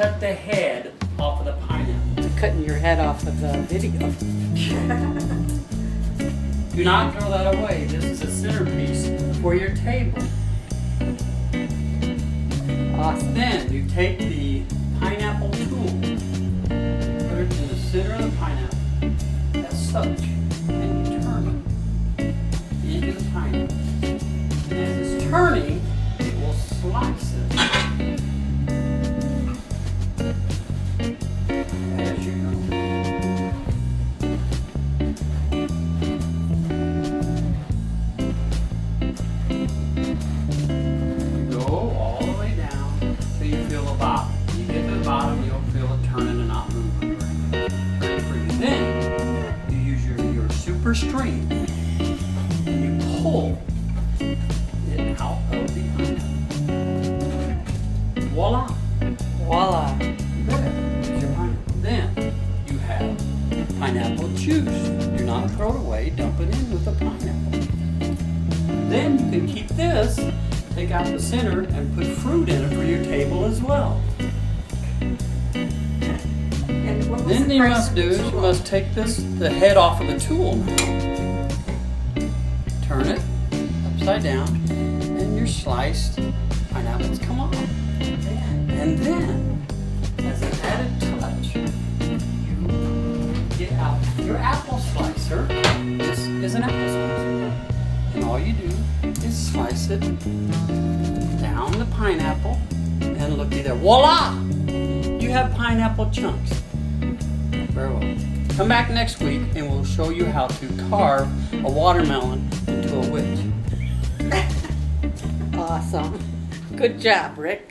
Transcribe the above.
cut the head off of the pineapple. Cutting your head off of the video. Do not throw that away. This is a centerpiece for your table. Awesome. Then you take the pineapple tool, put it in the center of the pineapple, as such, and you turn it into the pineapple. And as it's turning, it will slice it as you go. You go all the way down till you feel the bottom. You get to the bottom, you'll feel it turning and not moving. Turn it for you. Then you use your super strength and you pull it out of the pineapple. Voila! Voila. There's your pineapple. Then you have pineapple juice. Do not throw it away, dump it in with the pineapple. Then you can keep this, take out the center, and put fruit in it for your table as well. And what was Then the you price must of do the is you tool? must take the head off of the tool now. Turn it upside down, and your sliced pineapples come off. And then, as an added touch, you get out your apple slicer. This is an apple slicer. And all you do is slice it down the pineapple, and looky there, voila! You have pineapple chunks. Very well. Come back next week and we'll show you how to carve a watermelon into a witch. Awesome. Good job, Rick.